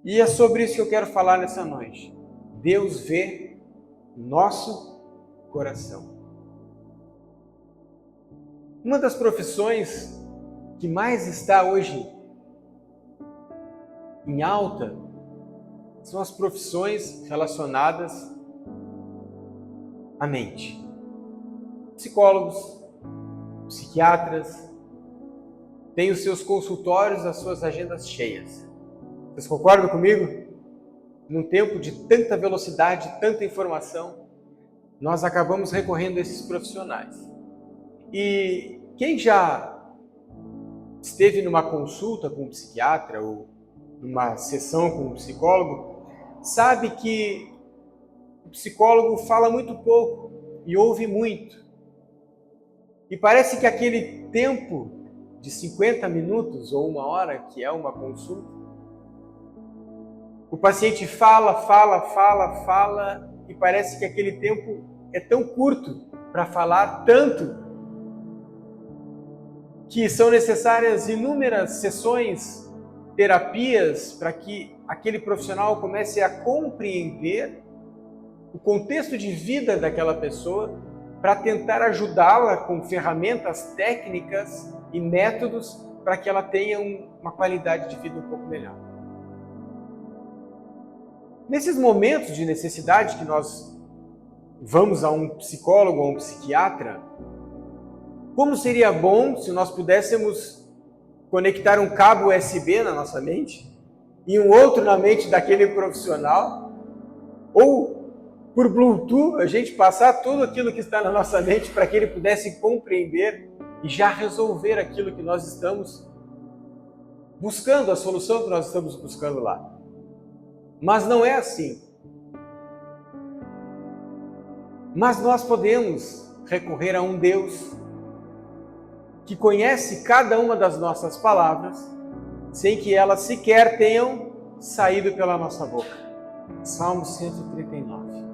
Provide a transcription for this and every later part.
E é sobre isso que eu quero falar nessa noite. Deus vê nosso coração. Uma das profissões que mais está hoje em alta são as profissões relacionadas à mente. Psicólogos, psiquiatras, têm os seus consultórios, as suas agendas cheias. Vocês concordam comigo? Num tempo de tanta velocidade, tanta informação, nós acabamos recorrendo a esses profissionais. E quem já esteve numa consulta com um psiquiatra ou numa sessão com um psicólogo, sabe que o psicólogo fala muito pouco e ouve muito. E parece que aquele tempo de 50 minutos ou 1 hora, que é uma consulta, o paciente fala, e parece que aquele tempo é tão curto para falar tanto que são necessárias inúmeras sessões, terapias, para que aquele profissional comece a compreender o contexto de vida daquela pessoa, para tentar ajudá-la com ferramentas técnicas e métodos para que ela tenha uma qualidade de vida um pouco melhor. Nesses momentos de necessidade que nós vamos a um psicólogo ou um psiquiatra, como seria bom se nós pudéssemos conectar um cabo USB na nossa mente e um outro na mente daquele profissional, ou por Bluetooth a gente passar tudo aquilo que está na nossa mente para que ele pudesse compreender e já resolver aquilo que nós estamos buscando, a solução que nós estamos buscando lá. Mas não é assim. Mas nós podemos recorrer a um Deus que conhece cada uma das nossas palavras sem que elas sequer tenham saído pela nossa boca. Salmo 139.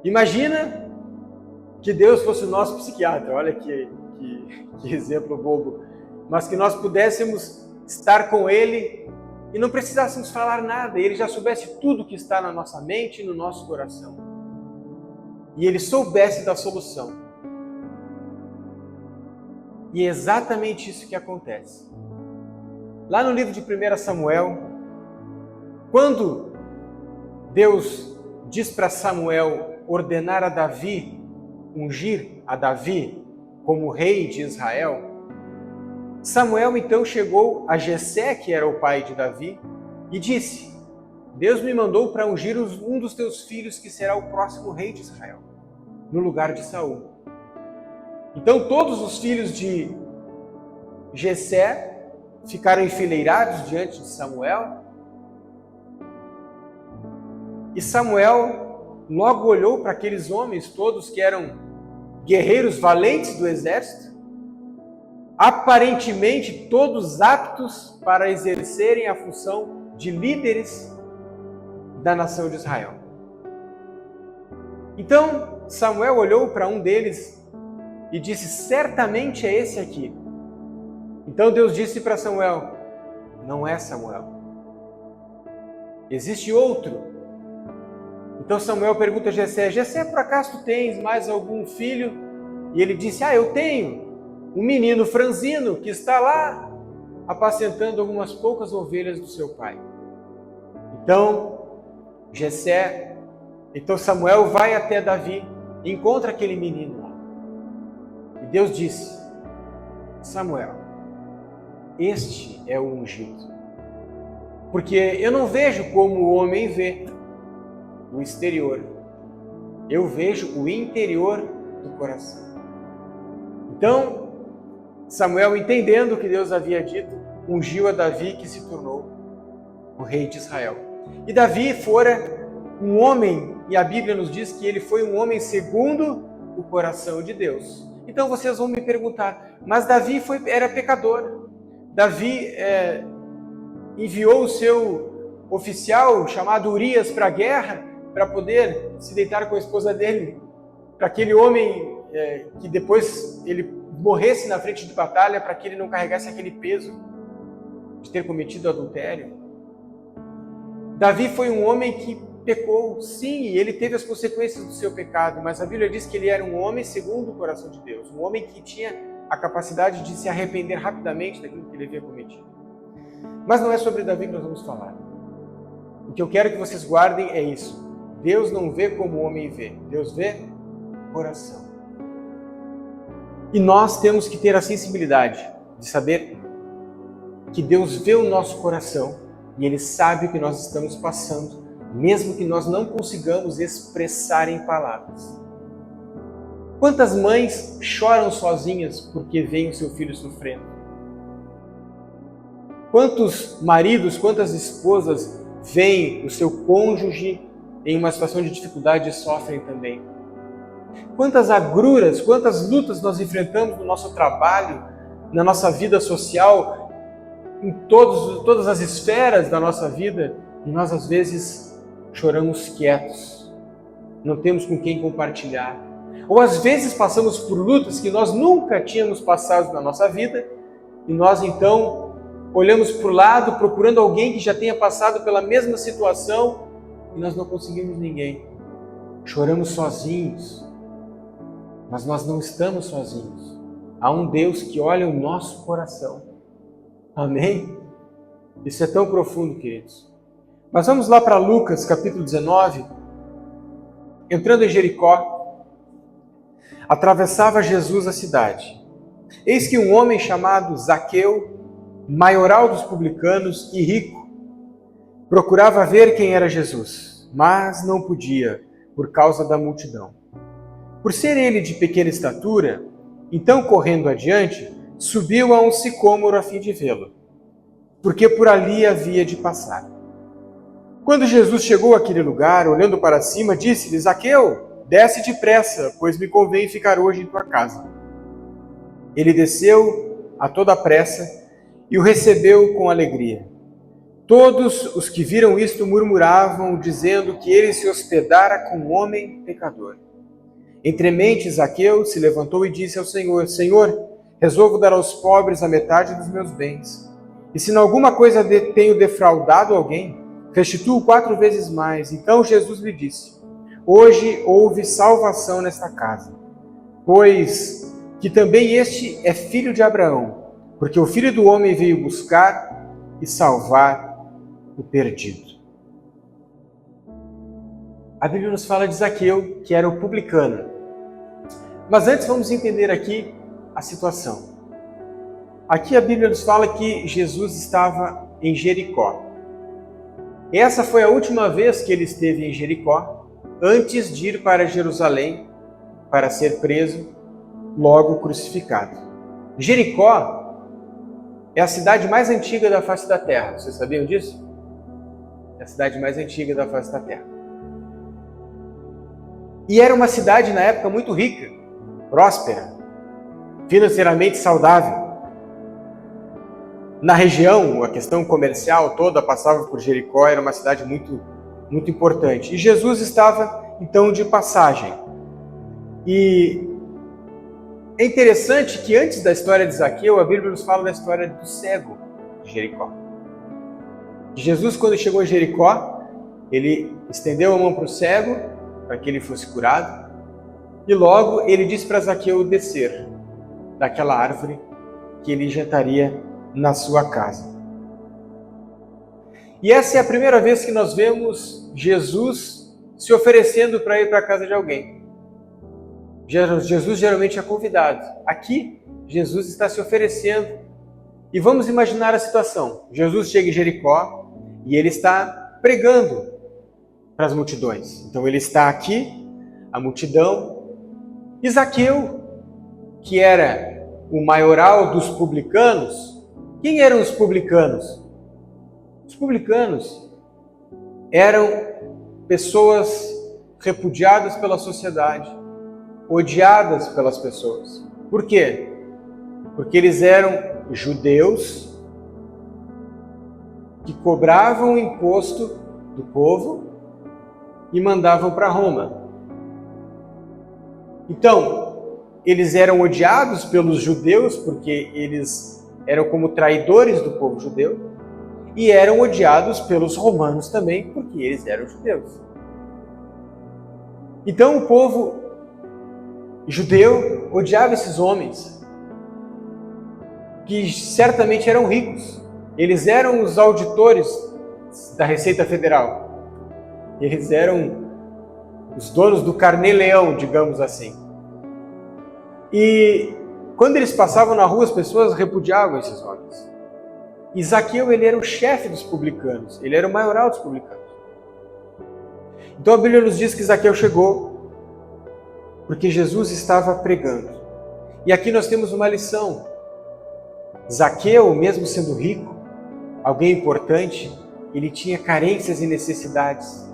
Imagina que Deus fosse o nosso psiquiatra, olha que exemplo bobo, mas que nós pudéssemos estar com Ele e não precisássemos falar nada, e Ele já soubesse tudo que está na nossa mente e no nosso coração. E Ele soubesse da solução. E é exatamente isso que acontece. Lá no livro de 1 Samuel, quando Deus diz para Samuel ordenar a Davi, ungir a Davi como rei de Israel, Samuel então chegou a Jessé, que era o pai de Davi, e disse: Deus me mandou para ungir um dos teus filhos, que será o próximo rei de Israel, no lugar de Saul. Então todos os filhos de Jessé ficaram enfileirados diante de Samuel, e Samuel logo olhou para aqueles homens todos que eram guerreiros valentes do exército, aparentemente todos aptos para exercerem a função de líderes da nação de Israel. Então Samuel olhou para um deles e disse: certamente é esse aqui. Então Deus disse para Samuel: não é Samuel, existe outro. Então Samuel pergunta a Jessé: Jessé, por acaso tu tens mais algum filho? E ele disse: eu tenho um menino franzino que está lá apacentando algumas poucas ovelhas do seu pai. Então Samuel vai até Davi e encontra aquele menino lá. E Deus disse: Samuel, este é o ungido. Porque eu não vejo como o homem vê o exterior, eu vejo o interior do coração. Então Samuel, entendendo o que Deus havia dito, ungiu a Davi, que se tornou o rei de Israel. E Davi fora um homem, e a Bíblia nos diz que ele foi um homem segundo o coração de Deus. Então vocês vão me perguntar: mas Davi era pecador. Davi enviou o seu oficial chamado Urias para a guerra para poder se deitar com a esposa dele, para aquele homem que depois ele morresse na frente de batalha, para que ele não carregasse aquele peso de ter cometido adultério. Davi foi um homem que pecou, sim, e ele teve as consequências do seu pecado, mas a Bíblia diz que ele era um homem segundo o coração de Deus, um homem que tinha a capacidade de se arrepender rapidamente daquilo que ele havia cometido. Mas não é sobre Davi que nós vamos falar. O que eu quero que vocês guardem é isso. Deus não vê como o homem vê, Deus vê coração. E nós temos que ter a sensibilidade de saber que Deus vê o nosso coração e Ele sabe o que nós estamos passando, mesmo que nós não consigamos expressar em palavras. Quantas mães choram sozinhas porque veem o seu filho sofrendo? Quantos maridos, quantas esposas veem o seu cônjuge em uma situação de dificuldade e sofrem também? Quantas agruras, quantas lutas nós enfrentamos no nosso trabalho, na nossa vida social, em todas as esferas da nossa vida, e nós às vezes choramos quietos, não temos com quem compartilhar. Ou às vezes passamos por lutas que nós nunca tínhamos passado na nossa vida, e nós então olhamos para o lado procurando alguém que já tenha passado pela mesma situação, e nós não conseguimos ninguém. Choramos sozinhos, mas nós não estamos sozinhos. Há um Deus que olha o nosso coração. Amém? Isso é tão profundo, queridos. Mas vamos lá para Lucas, capítulo 19. Entrando em Jericó, atravessava Jesus a cidade. Eis que um homem chamado Zaqueu, maioral dos publicanos e rico, procurava ver quem era Jesus, mas não podia, por causa da multidão. Por ser ele de pequena estatura, então correndo adiante, subiu a um sicômoro a fim de vê-lo, porque por ali havia de passar. Quando Jesus chegou àquele lugar, olhando para cima, disse-lhe: Zaqueu, desce depressa, pois me convém ficar hoje em tua casa. Ele desceu a toda pressa e o recebeu com alegria. Todos os que viram isto murmuravam, dizendo que ele se hospedara com um homem pecador. Entremente, Zaqueu se levantou e disse ao Senhor: Senhor, resolvo dar aos pobres a metade dos meus bens. E se em alguma coisa tenho defraudado alguém, restituo 4 vezes mais. Então Jesus lhe disse: Hoje houve salvação nesta casa, pois que também este é filho de Abraão, porque o Filho do Homem veio buscar e salvar o perdido. A Bíblia nos fala de Zaqueu, que era o publicano. Mas antes vamos entender aqui a situação. Aqui a Bíblia nos fala que Jesus estava em Jericó. Essa foi a última vez que ele esteve em Jericó, antes de ir para Jerusalém para ser preso, logo crucificado. Jericó é a cidade mais antiga da face da terra. Vocês sabiam disso? É a cidade mais antiga da face da terra. E era uma cidade na época muito rica, próspera, financeiramente saudável. Na região, a questão comercial toda passava por Jericó, era uma cidade muito importante. E Jesus estava, então, de passagem. E é interessante que antes da história de Zaqueu, a Bíblia nos fala da história do cego de Jericó. Jesus, quando chegou a Jericó, ele estendeu a mão para o cego, para que ele fosse curado, e logo ele disse para Zaqueu descer daquela árvore que ele jantaria na sua casa. E essa é a primeira vez que nós vemos Jesus se oferecendo para ir para a casa de alguém. Jesus geralmente é convidado. Aqui, Jesus está se oferecendo. E vamos imaginar a situação. Jesus chega em Jericó e ele está pregando para as multidões. Então ele está aqui, a multidão, e Zaqueu, que era o maioral dos publicanos. Quem eram os publicanos? Os publicanos eram pessoas repudiadas pela sociedade, odiadas pelas pessoas. Por quê? Porque eles eram judeus que cobravam o imposto do povo e mandavam para Roma. Então, eles eram odiados pelos judeus porque eles eram como traidores do povo judeu. e eram odiados pelos romanos também, porque eles eram judeus. Então o povo judeu odiava esses homens, que certamente eram ricos. Eles eram os auditores da Receita Federal. Eles eram os donos do carnê-leão, digamos assim. E quando eles passavam na rua, as pessoas repudiavam esses homens. E Zaqueu, ele era o chefe dos publicanos, ele era o maioral dos publicanos. Então a Bíblia nos diz que Zaqueu chegou porque Jesus estava pregando. E aqui nós temos uma lição. Zaqueu, mesmo sendo rico, alguém importante, ele tinha carências e necessidades.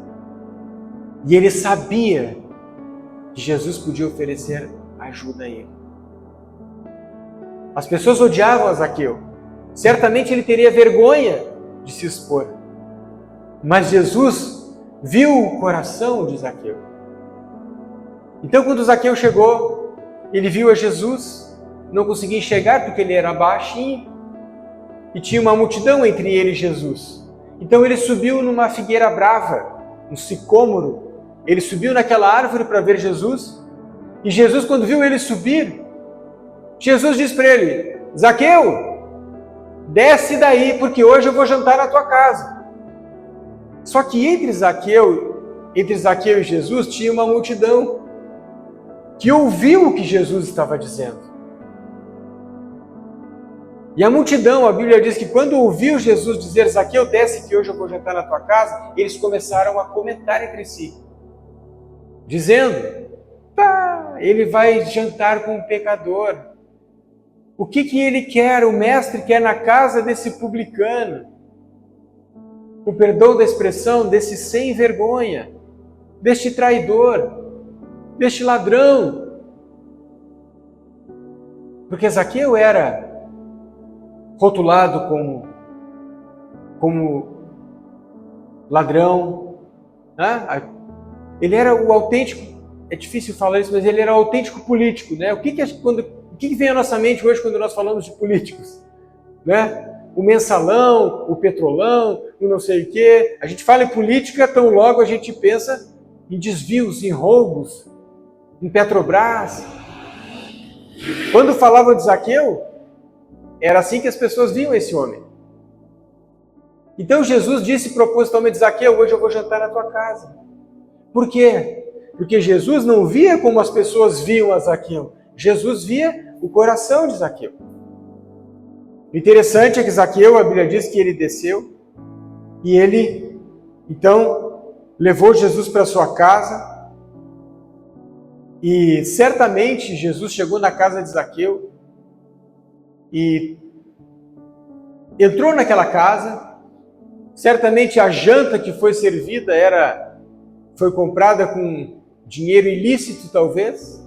E ele sabia que Jesus podia oferecer ajuda a ele. As pessoas odiavam a Zaqueu. Certamente ele teria vergonha de se expor. Mas Jesus viu o coração de Zaqueu. Então quando Zaqueu chegou, ele viu a Jesus, não conseguia enxergar porque ele era baixinho e tinha uma multidão entre ele e Jesus. Então ele subiu numa figueira brava, um sicômoro. Ele subiu naquela árvore para ver Jesus. E Jesus, quando viu ele subir, Jesus disse para ele: Zaqueu, desce daí, porque hoje eu vou jantar na tua casa. Só que entre Zaqueu e Jesus tinha uma multidão que ouviu o que Jesus estava dizendo. E a multidão, a Bíblia diz que quando ouviu Jesus dizer: Zaqueu, desce que hoje eu vou jantar na tua casa, eles começaram a comentar entre si, dizendo: ele vai jantar com um pecador. O que ele quer? O mestre quer na casa desse publicano. O perdão da expressão, desse sem vergonha, deste traidor, deste ladrão. Porque Zaqueu era rotulado como ladrão, né? Ele era o autêntico, é difícil falar isso, mas ele era o autêntico político, né? O que vem à nossa mente hoje quando nós falamos de políticos? Né? O mensalão, o petrolão, o não sei o quê. A gente fala em política, tão logo a gente pensa em desvios, em roubos, em Petrobras. Quando falavam de Zaqueu, era assim que as pessoas viam esse homem. Então Jesus disse propositalmente: Zaqueu, hoje eu vou jantar na tua casa. Por quê? Porque Jesus não via como as pessoas viam a Zaqueu. Jesus via o coração de Zaqueu. O interessante é que Zaqueu, a Bíblia diz que ele desceu e ele, então, levou Jesus para sua casa. E certamente Jesus chegou na casa de Zaqueu e entrou naquela casa. Certamente a janta que foi servida foi comprada com dinheiro ilícito, talvez.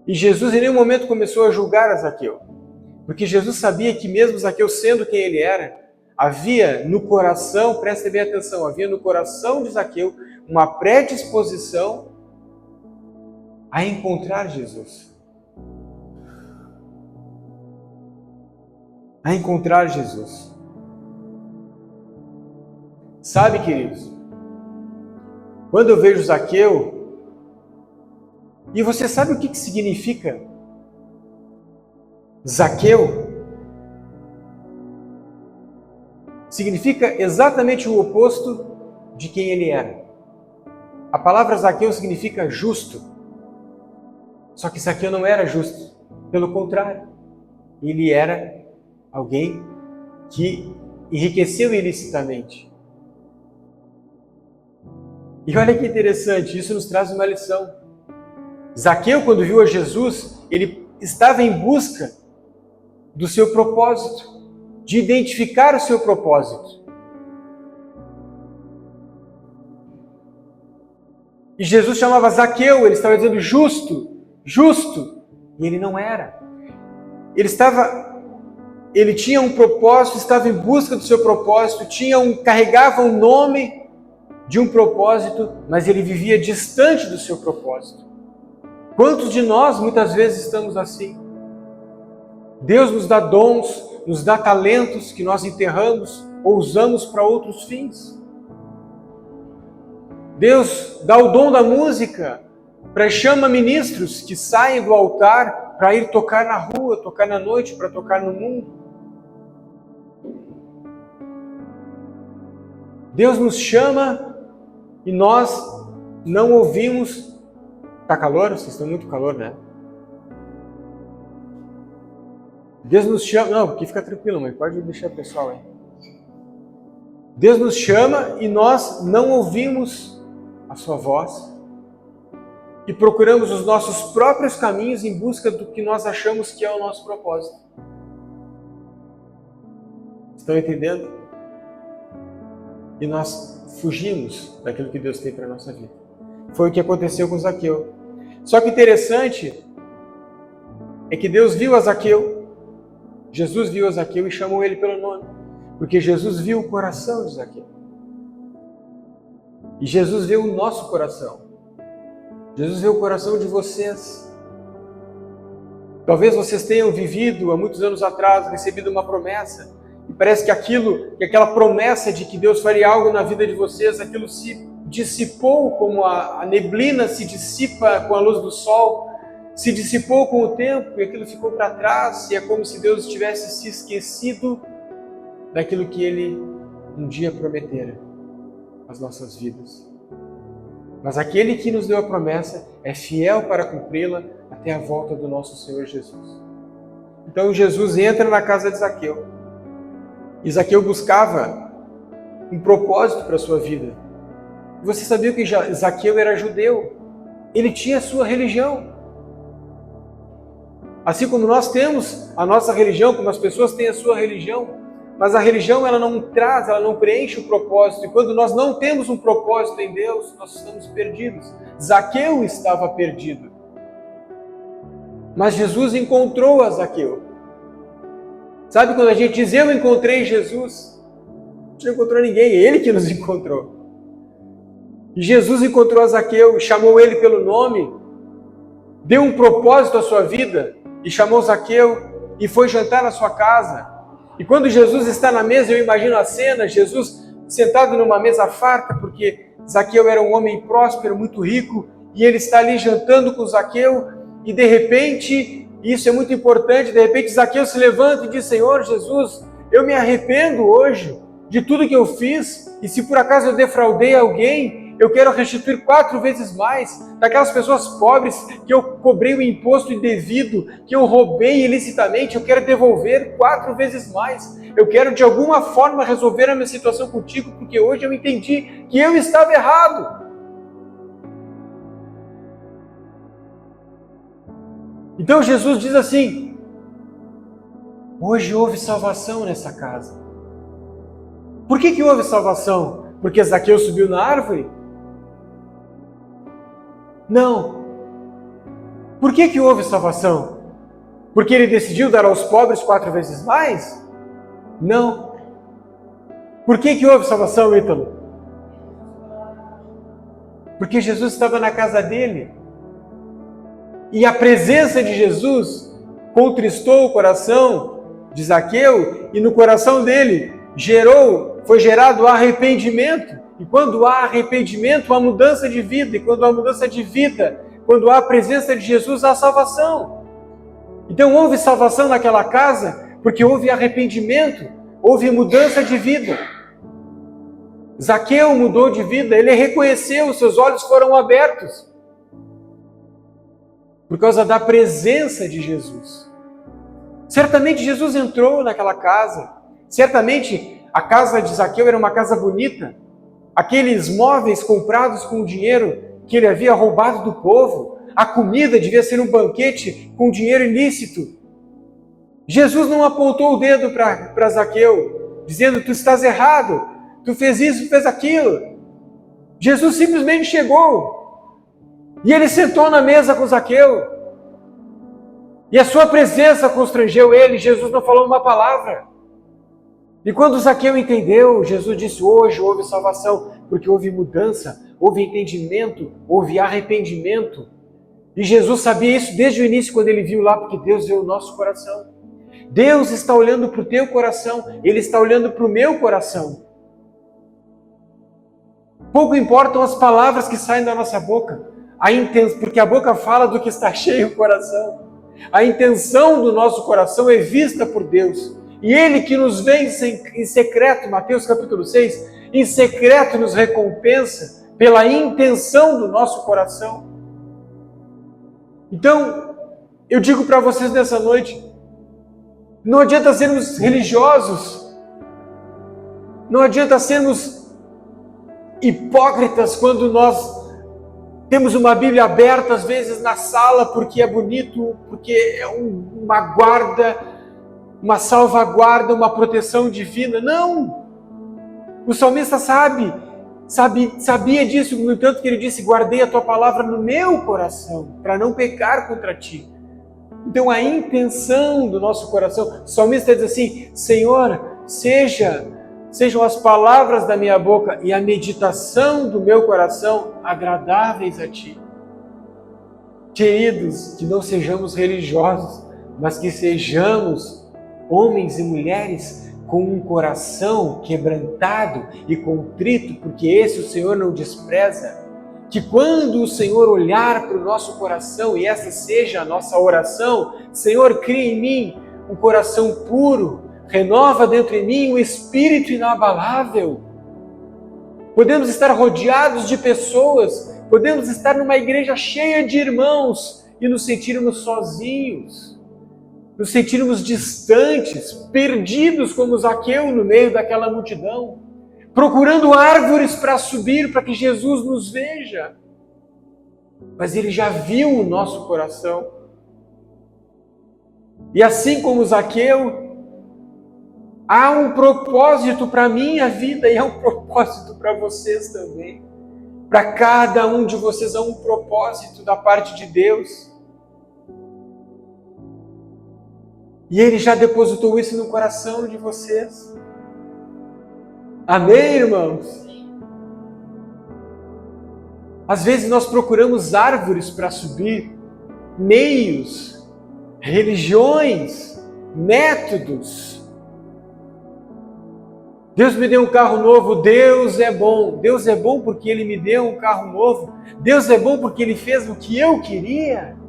E Jesus em nenhum momento começou a julgar a Zaqueu, porque Jesus sabia que mesmo Zaqueu sendo quem ele era, havia no coração, preste bem atenção, havia no coração de Zaqueu uma predisposição a encontrar Jesus. A encontrar Jesus. Sabe, queridos, quando eu vejo Zaqueu, e você sabe o que significa Zaqueu? Significa exatamente o oposto de quem ele era. A palavra Zaqueu significa justo. Só que Zaqueu não era justo. Pelo contrário, ele era alguém que enriqueceu ilicitamente. E olha que interessante, isso nos traz uma lição. Zaqueu, quando viu a Jesus, ele estava em busca do seu propósito, de identificar o seu propósito. E Jesus chamava Zaqueu, ele estava dizendo justo, justo, e ele não era. Ele tinha um propósito, estava em busca do seu propósito, carregava o nome de um propósito, mas ele vivia distante do seu propósito. Quantos de nós muitas vezes estamos assim? Deus nos dá dons, nos dá talentos que nós enterramos ou usamos para outros fins. Deus dá o dom da música, chama ministros que saem do altar para ir tocar na rua, tocar na noite, para tocar no mundo. Deus nos chama e nós não ouvimos. Está calor? Vocês estão muito calor, né? Deus nos chama... Não, aqui fica tranquilo, mãe. Pode deixar o pessoal aí. Deus nos chama e nós não ouvimos a sua voz e procuramos os nossos próprios caminhos em busca do que nós achamos que é o nosso propósito. Estão entendendo? E nós fugimos daquilo que Deus tem para a nossa vida. Foi o que aconteceu com Zaqueu. Só que interessante é que Deus viu a Zaqueu, Jesus viu a Zaqueu e chamou ele pelo nome, porque Jesus viu o coração de Zaqueu. E Jesus vê o nosso coração. Jesus vê o coração de vocês. Talvez vocês tenham vivido há muitos anos atrás, recebido uma promessa, e parece que aquela promessa de que Deus faria algo na vida de vocês, aquilo se dissipou como a neblina se dissipa com a luz do sol, se dissipou com o tempo e aquilo ficou para trás, e é como se Deus tivesse se esquecido daquilo que Ele um dia prometera às nossas vidas. Mas aquele que nos deu a promessa é fiel para cumpri-la até a volta do nosso Senhor Jesus. Então Jesus entra na casa de Zaqueu. E Zaqueu buscava um propósito para a sua vida. Você sabia que Zaqueu era judeu? Ele tinha a sua religião. Assim como nós temos a nossa religião, como as pessoas têm a sua religião, mas a religião ela não preenche o propósito. E quando nós não temos um propósito em Deus, nós estamos perdidos. Zaqueu estava perdido. Mas Jesus encontrou a Zaqueu. Sabe quando a gente diz, eu encontrei Jesus? A gente não encontrou ninguém, é Ele que nos encontrou. E Jesus encontrou a Zaqueu, chamou ele pelo nome, deu um propósito à sua vida, e chamou Zaqueu, e foi jantar na sua casa. E quando Jesus está na mesa, eu imagino a cena, Jesus sentado numa mesa farta, porque Zaqueu era um homem próspero, muito rico, e ele está ali jantando com Zaqueu, e de repente, isso é muito importante, de repente Zaqueu se levanta e diz, Senhor Jesus, eu me arrependo hoje de tudo que eu fiz, e se por acaso eu defraudei alguém, eu quero restituir 4 vezes mais daquelas pessoas pobres que eu cobrei o imposto indevido, que eu roubei ilicitamente, eu quero devolver 4 vezes mais. Eu quero de alguma forma resolver a minha situação contigo, porque hoje eu entendi que eu estava errado. Então Jesus diz assim, hoje houve salvação nessa casa. Por que houve salvação? Porque Zaqueu subiu na árvore? Não. Por que houve salvação? Porque ele decidiu dar aos pobres 4 vezes mais? Não. Por que houve salvação, Ítalo? Porque Jesus estava na casa dele. E a presença de Jesus contristou o coração de Zaqueu, e no coração dele foi gerado arrependimento. E quando há arrependimento, há mudança de vida. E quando há mudança de vida, quando há a presença de Jesus, há salvação. Então houve salvação naquela casa, porque houve arrependimento, houve mudança de vida. Zaqueu mudou de vida, ele reconheceu, seus olhos foram abertos. Por causa da presença de Jesus. Certamente Jesus entrou naquela casa. Certamente a casa de Zaqueu era uma casa bonita. Aqueles móveis comprados com o dinheiro que ele havia roubado do povo. A comida devia ser um banquete com dinheiro ilícito. Jesus não apontou o dedo para Zaqueu, dizendo, tu estás errado, tu fez isso, tu fez aquilo. Jesus simplesmente chegou e ele sentou na mesa com Zaqueu. E a sua presença constrangeu ele, Jesus não falou uma palavra. E quando Zaqueu entendeu, Jesus disse, hoje houve salvação, porque houve mudança, houve entendimento, houve arrependimento. E Jesus sabia isso desde o início, quando ele viu lá, porque Deus vê o nosso coração. Deus está olhando para o teu coração, Ele está olhando para o meu coração. Pouco importam as palavras que saem da nossa boca, porque a boca fala do que está cheio o coração. A intenção do nosso coração é vista por Deus. E Ele que nos vê em secreto, Mateus capítulo 6, em secreto nos recompensa pela intenção do nosso coração. Então, eu digo para vocês nessa noite, não adianta sermos religiosos, não adianta sermos hipócritas quando nós temos uma Bíblia aberta, às vezes na sala, porque é bonito, porque é uma guarda, uma salvaguarda, uma proteção divina. Não! O salmista sabia disso, no entanto que ele disse, guardei a tua palavra no meu coração, para não pecar contra ti. Então a intenção do nosso coração, o salmista diz assim, Senhor, sejam as palavras da minha boca e a meditação do meu coração agradáveis a ti. Queridos, que não sejamos religiosos, mas que sejamos homens e mulheres com um coração quebrantado e contrito, porque esse o Senhor não despreza. Que quando o Senhor olhar para o nosso coração, e essa seja a nossa oração, Senhor, cria em mim um coração puro, renova dentro de mim um espírito inabalável. Podemos estar rodeados de pessoas, podemos estar numa igreja cheia de irmãos e nos sentirmos sozinhos, nos sentirmos distantes, perdidos como Zaqueu no meio daquela multidão, procurando árvores para subir, para que Jesus nos veja. Mas Ele já viu o nosso coração. E assim como Zaqueu, há um propósito para a minha vida e há um propósito para vocês também. Para cada um de vocês há um propósito da parte de Deus. E Ele já depositou isso no coração de vocês. Amém, irmãos? Às vezes nós procuramos árvores para subir, meios, religiões, métodos. Deus me deu um carro novo, Deus é bom. Deus é bom porque Ele me deu um carro novo. Deus é bom porque Ele fez o que eu queria.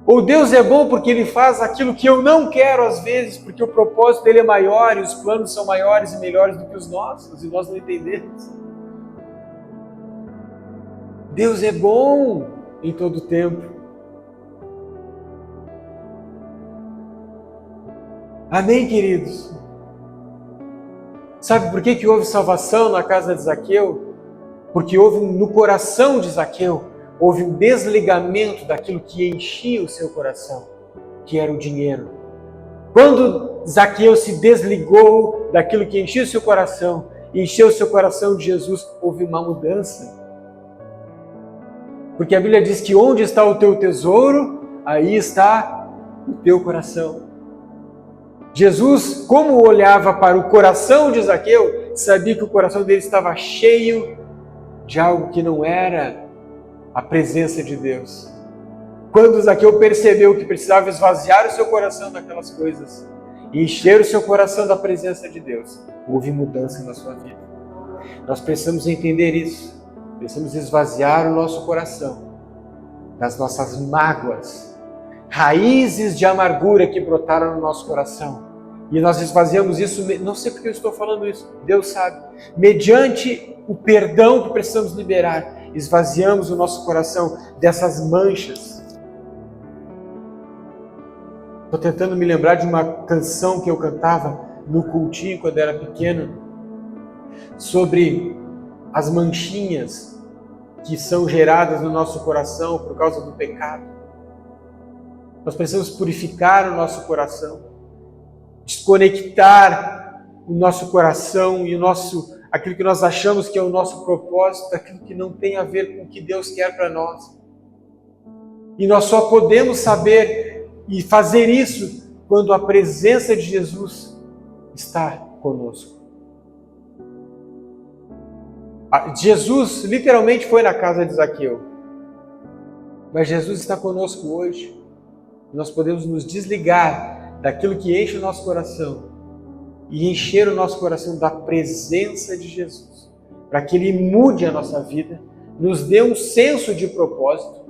Ou Deus é bom porque Ele faz aquilo que eu não quero às vezes, porque o propósito dele é maior e os planos são maiores e melhores do que os nossos, e nós não entendemos. Deus é bom em todo tempo. Amém, queridos? Sabe por que houve salvação na casa de Zaqueu? Porque houve no coração de Zaqueu, houve um desligamento daquilo que enchia o seu coração, que era o dinheiro. Quando Zaqueu se desligou daquilo que enchia o seu coração, encheu o seu coração de Jesus, houve uma mudança. Porque a Bíblia diz que onde está o teu tesouro, aí está o teu coração. Jesus, como olhava para o coração de Zaqueu, sabia que o coração dele estava cheio de algo que não era a presença de Deus. Quando Zaqueu percebeu que precisava esvaziar o seu coração daquelas coisas e encher o seu coração da presença de Deus, houve mudança na sua vida. Nós precisamos entender isso. Precisamos esvaziar o nosso coração das nossas mágoas, raízes de amargura que brotaram no nosso coração. E nós esvaziamos isso, não sei porque eu estou falando isso, Deus sabe, mediante o perdão que precisamos liberar, esvaziamos o nosso coração dessas manchas. Estou tentando me lembrar de uma canção que eu cantava no cultinho quando era pequeno, sobre as manchinhas que são geradas no nosso coração por causa do pecado. Nós precisamos purificar o nosso coração, desconectar o nosso coração e aquilo que nós achamos que é o nosso propósito, aquilo que não tem a ver com o que Deus quer para nós. E nós só podemos saber e fazer isso quando a presença de Jesus está conosco. Jesus literalmente foi na casa de Zaqueu, mas Jesus está conosco hoje. Nós podemos nos desligar daquilo que enche o nosso coração e encher o nosso coração da presença de Jesus, para que Ele mude a nossa vida, nos dê um senso de propósito,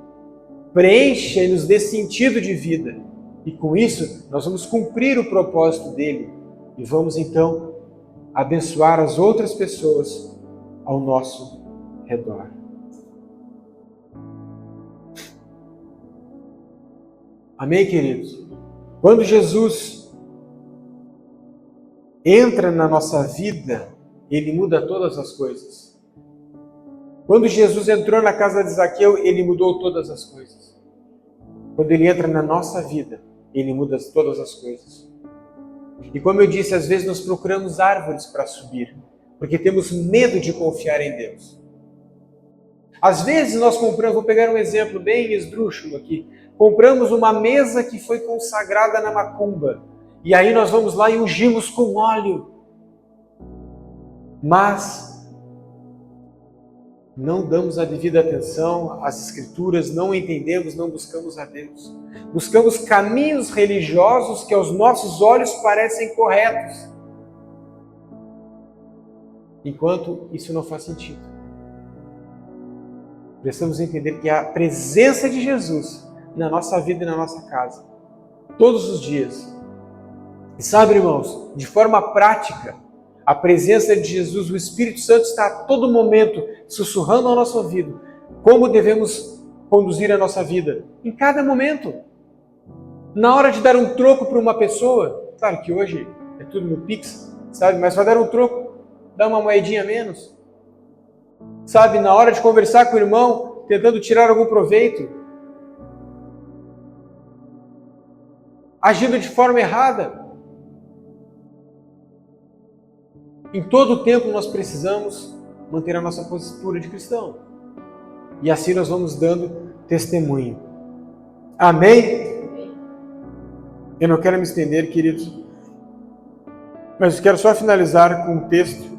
preencha e nos dê sentido de vida. E com isso, nós vamos cumprir o propósito dele e vamos então abençoar as outras pessoas ao nosso redor. Amém, queridos? Quando Jesus entra na nossa vida, Ele muda todas as coisas. Quando Jesus entrou na casa de Zaqueu, Ele mudou todas as coisas. Quando Ele entra na nossa vida, Ele muda todas as coisas. E como eu disse, às vezes nós procuramos árvores para subir, porque temos medo de confiar em Deus. Às vezes nós compramos, vou pegar um exemplo bem esdrúxulo aqui, compramos uma mesa que foi consagrada na macumba, e aí nós vamos lá e ungimos com óleo. Mas não damos a devida atenção às Escrituras, não entendemos, não buscamos a Deus. Buscamos caminhos religiosos que aos nossos olhos parecem corretos, enquanto isso não faz sentido. Precisamos entender que a presença de Jesus na nossa vida e na nossa casa, todos os dias. E sabe, irmãos, de forma prática, a presença de Jesus, o Espírito Santo está a todo momento sussurrando ao nosso ouvido como devemos conduzir a nossa vida, em cada momento. Na hora de dar um troco para uma pessoa, claro que hoje é tudo no Pix, sabe? Mas vai dar um troco, dá uma moedinha a menos. Sabe, na hora de conversar com o irmão, tentando tirar algum proveito, agindo de forma errada. Em todo o tempo nós precisamos manter a nossa postura de cristão. E assim nós vamos dando testemunho. Amém? Eu não quero me estender, queridos, mas eu quero só finalizar com um texto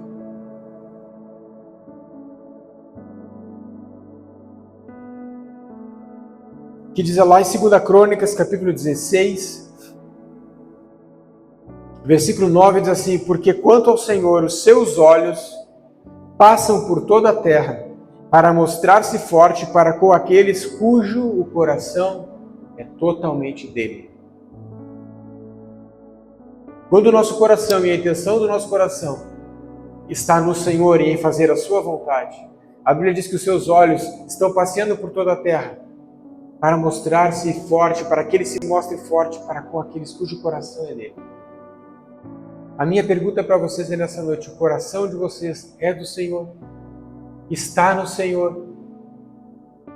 que diz lá em 2 Crônicas, capítulo 16, versículo 9, diz assim: porque quanto ao Senhor, os seus olhos passam por toda a terra, para mostrar-se forte para com aqueles cujo o coração é totalmente dele. Quando o nosso coração e a intenção do nosso coração está no Senhor e em fazer a sua vontade, a Bíblia diz que os seus olhos estão passeando por toda a terra, para mostrar-se forte, para que ele se mostre forte para com aqueles cujo coração é dele. A minha pergunta para vocês é nessa noite: o coração de vocês é do Senhor? Está no Senhor?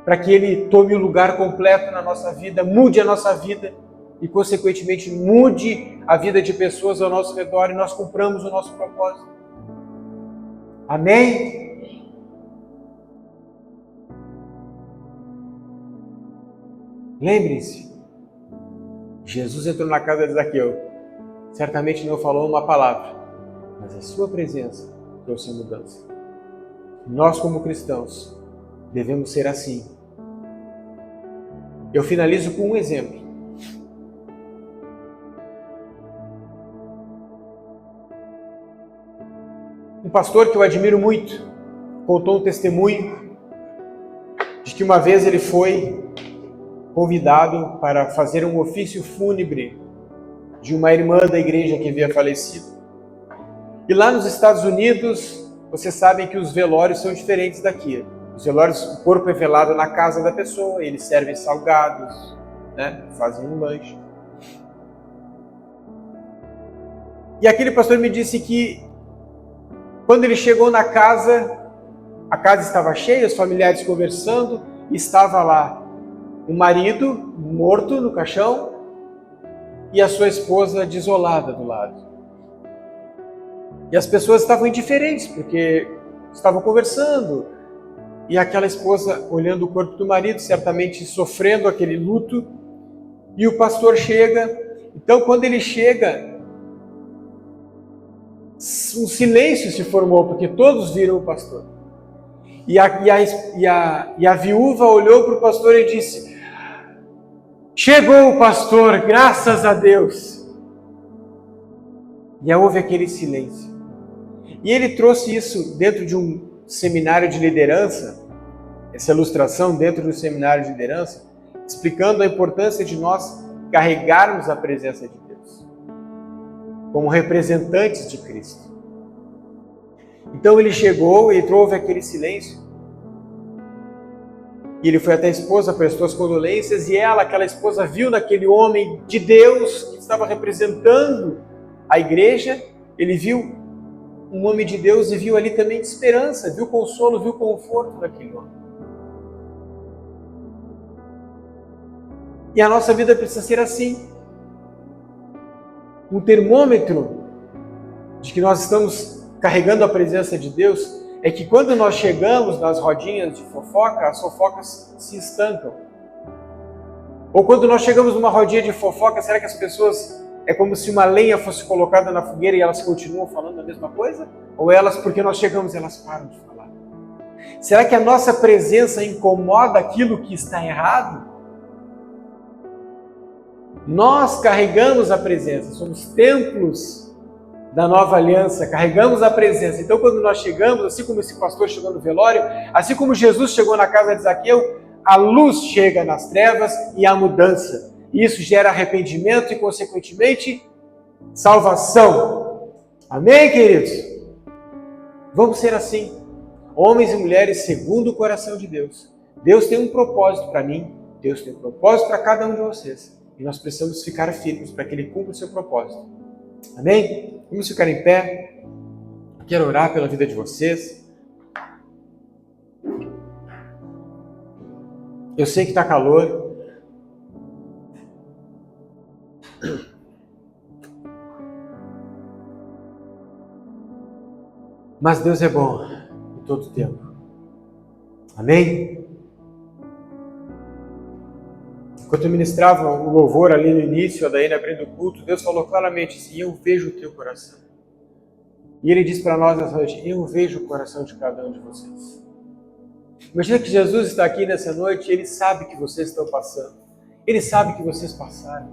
Para que Ele tome o lugar completo na nossa vida, mude a nossa vida e, consequentemente, mude a vida de pessoas ao nosso redor e nós cumpramos o nosso propósito. Amém? Lembrem-se, Jesus entrou na casa de Zaqueu. Certamente não falou uma palavra, mas a sua presença trouxe mudança. Nós, como cristãos, devemos ser assim. Eu finalizo com um exemplo. Um pastor que eu admiro muito contou um testemunho de que uma vez ele foi convidado para fazer um ofício fúnebre de uma irmã da igreja que havia falecido. E lá nos Estados Unidos, vocês sabem que os velórios são diferentes daqui. Os velórios, o corpo é velado na casa da pessoa, eles servem salgados, né? Fazem um lanche. E aquele pastor me disse que quando ele chegou na casa, a casa estava cheia, os familiares conversando, e estava lá o marido morto no caixão e a sua esposa desolada do lado. E as pessoas estavam indiferentes, porque estavam conversando. E aquela esposa olhando o corpo do marido, certamente sofrendo aquele luto. E o pastor chega. Então, quando ele chega, um silêncio se formou, porque todos viram o pastor. E a viúva olhou para o pastor e disse: chegou o pastor, graças a Deus. E aí houve aquele silêncio. E ele trouxe isso dentro de um seminário de liderança, essa ilustração dentro do seminário de liderança, explicando a importância de nós carregarmos a presença de Deus como representantes de Cristo. Então ele chegou e houve aquele silêncio. E ele foi até a esposa, prestou as condolências, e ela, aquela esposa, viu naquele homem de Deus que estava representando a igreja, ele viu um homem de Deus e viu ali também esperança, viu consolo, viu conforto naquele homem. E a nossa vida precisa ser assim. Um termômetro de que nós estamos carregando a presença de Deus é que quando nós chegamos nas rodinhas de fofoca, as fofocas se estancam. Ou quando nós chegamos numa rodinha de fofoca, será que as pessoas, é como se uma lenha fosse colocada na fogueira e elas continuam falando a mesma coisa? Ou elas, porque nós chegamos, elas param de falar? Será que a nossa presença incomoda aquilo que está errado? Nós carregamos a presença, somos templos da nova aliança, carregamos a presença. Então quando nós chegamos, assim como esse pastor chegou no velório, assim como Jesus chegou na casa de Zaqueu, a luz chega nas trevas e a mudança. E isso gera arrependimento e, consequentemente, salvação. Amém, queridos? Vamos ser assim, homens e mulheres segundo o coração de Deus. Deus tem um propósito para mim, Deus tem um propósito para cada um de vocês. E nós precisamos ficar firmes para que Ele cumpra o seu propósito. Amém? Vamos ficar em pé. Quero orar pela vida de vocês. Eu sei que está calor. Mas Deus é bom em todo tempo. Amém? Enquanto eu ministrava o louvor ali no início, a Daína abrindo o culto, Deus falou claramente assim: eu vejo o teu coração. E Ele diz para nós nessa noite: eu vejo o coração de cada um de vocês. Imagina que Jesus está aqui nessa noite e Ele sabe que vocês estão passando. Ele sabe que vocês passaram.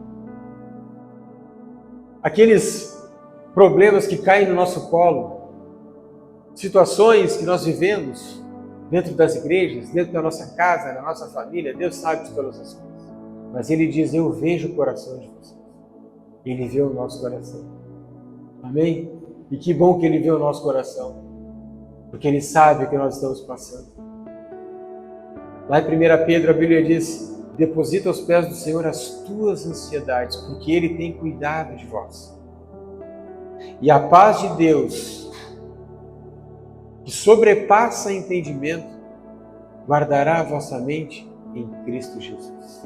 Aqueles problemas que caem no nosso colo, situações que nós vivemos dentro das igrejas, dentro da nossa casa, na nossa família, Deus sabe de todas as coisas. Mas Ele diz: eu vejo o coração de vocês. Ele vê o nosso coração. Amém? E que bom que Ele vê o nosso coração. Porque Ele sabe o que nós estamos passando. Lá em 1 Pedro, a Bíblia diz: deposita aos pés do Senhor as tuas ansiedades, porque Ele tem cuidado de vós. E a paz de Deus, que sobrepassa entendimento, guardará a vossa mente em Cristo Jesus.